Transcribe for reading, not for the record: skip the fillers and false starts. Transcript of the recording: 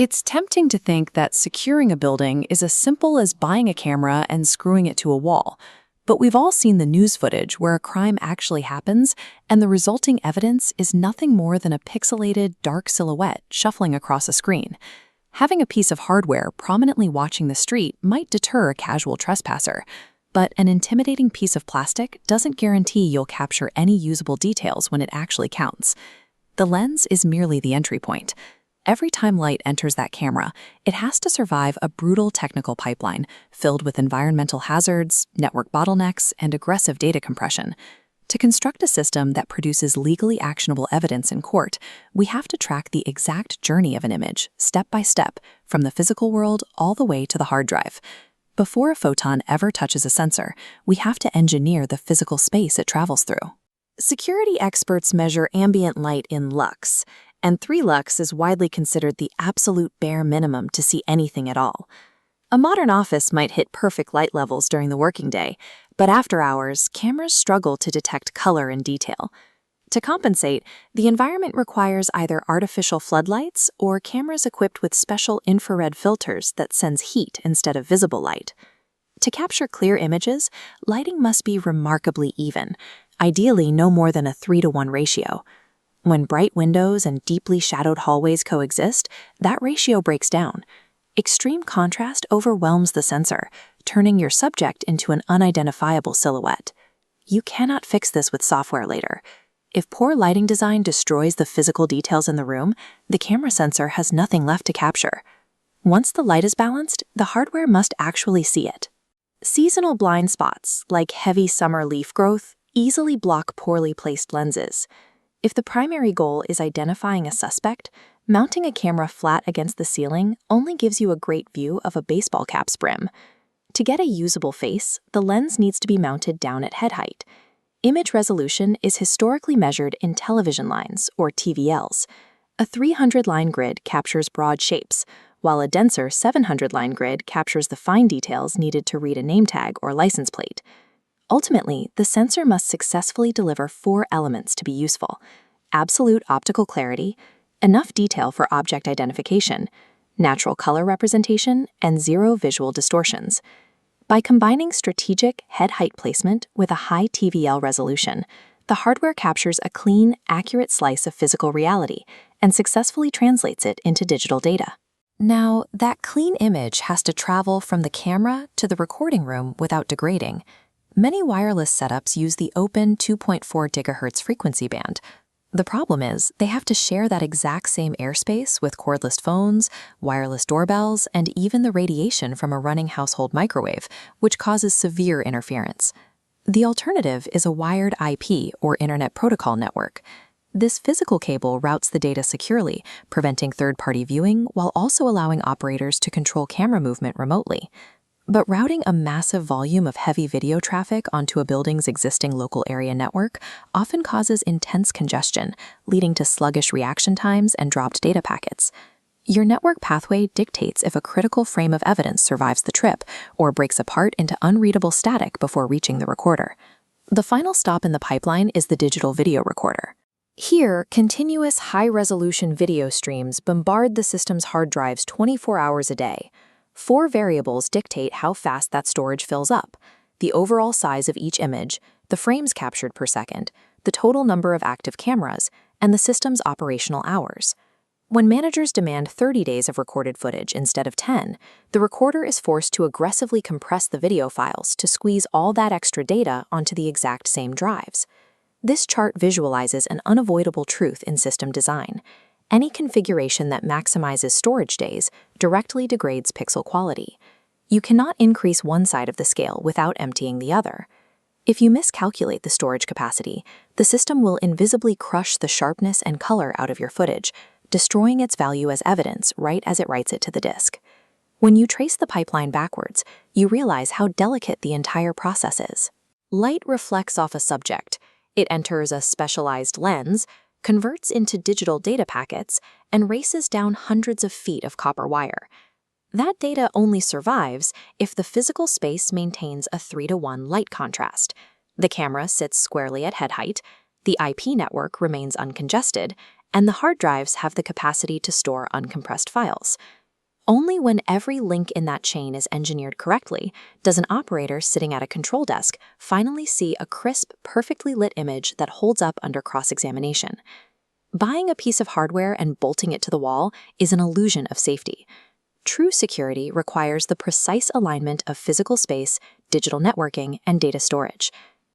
It's tempting to think that securing a building is as simple as buying a camera and screwing it to a wall. But we've all seen the news footage where a crime actually happens, and the resulting evidence is nothing more than a pixelated, dark silhouette shuffling across a screen. Having a piece of hardware prominently watching the street might deter a casual trespasser, but an intimidating piece of plastic doesn't guarantee you'll capture any usable details when it actually counts. The lens is merely the entry point. Every time light enters that camera, it has to survive a brutal technical pipeline filled with environmental hazards, network bottlenecks, and aggressive data compression. To construct a system that produces legally actionable evidence in court, we have to track the exact journey of an image, step by step, from the physical world all the way to the hard drive. Before a photon ever touches a sensor, we have to engineer the physical space it travels through. Security experts measure ambient light in lux, and 3 lux is widely considered the absolute bare minimum to see anything at all. A modern office might hit perfect light levels during the working day, but after hours, cameras struggle to detect color and detail. To compensate, the environment requires either artificial floodlights or cameras equipped with special infrared filters that sends heat instead of visible light. To capture clear images, lighting must be remarkably even, ideally no more than a 3-to-1 ratio. When bright windows and deeply shadowed hallways coexist, that ratio breaks down. Extreme contrast overwhelms the sensor, turning your subject into an unidentifiable silhouette. You cannot fix this with software later. If poor lighting design destroys the physical details in the room, the camera sensor has nothing left to capture. Once the light is balanced, the hardware must actually see it. Seasonal blind spots, like heavy summer leaf growth, easily block poorly placed lenses. If the primary goal is identifying a suspect, mounting a camera flat against the ceiling only gives you a great view of a baseball cap's brim. To get a usable face, the lens needs to be mounted down at head height. Image resolution is historically measured in television lines, or TVLs. A 300-line grid captures broad shapes, while a denser 700-line grid captures the fine details needed to read a name tag or license plate. Ultimately, the sensor must successfully deliver 4 elements to be useful: absolute optical clarity, enough detail for object identification, natural color representation, and 0 visual distortions. By combining strategic head height placement with a high TVL resolution, the hardware captures a clean, accurate slice of physical reality and successfully translates it into digital data. Now, that clean image has to travel from the camera to the recording room without degrading. Many wireless setups use the open 2.4 GHz frequency band. The problem is, they have to share that exact same airspace with cordless phones, wireless doorbells, and even the radiation from a running household microwave, which causes severe interference. The alternative is a wired IP, or Internet Protocol network. This physical cable routes the data securely, preventing third-party viewing while also allowing operators to control camera movement remotely. But routing a massive volume of heavy video traffic onto a building's existing local area network often causes intense congestion, leading to sluggish reaction times and dropped data packets. Your network pathway dictates if a critical frame of evidence survives the trip or breaks apart into unreadable static before reaching the recorder. The final stop in the pipeline is the digital video recorder. Here, continuous high-resolution video streams bombard the system's hard drives 24 hours a day. 4 variables dictate how fast that storage fills up: the overall size of each image, the frames captured per second, the total number of active cameras, and the system's operational hours. When managers demand 30 days of recorded footage instead of 10, the recorder is forced to aggressively compress the video files to squeeze all that extra data onto the exact same drives. This chart visualizes an unavoidable truth in system design. Any configuration that maximizes storage days directly degrades pixel quality. You cannot increase one side of the scale without emptying the other. If you miscalculate the storage capacity, the system will invisibly crush the sharpness and color out of your footage, destroying its value as evidence right as it writes it to the disk. When you trace the pipeline backwards, you realize how delicate the entire process is. Light reflects off a subject. It enters a specialized lens, converts into digital data packets, and races down hundreds of feet of copper wire. That data only survives if the physical space maintains a 3-to-1 light contrast. The camera sits squarely at head height, the IP network remains uncongested, and the hard drives have the capacity to store uncompressed files. Only when every link in that chain is engineered correctly does an operator sitting at a control desk finally see a crisp, perfectly lit image that holds up under cross-examination. Buying a piece of hardware and bolting it to the wall is an illusion of safety. True security requires the precise alignment of physical space, digital networking, and data storage.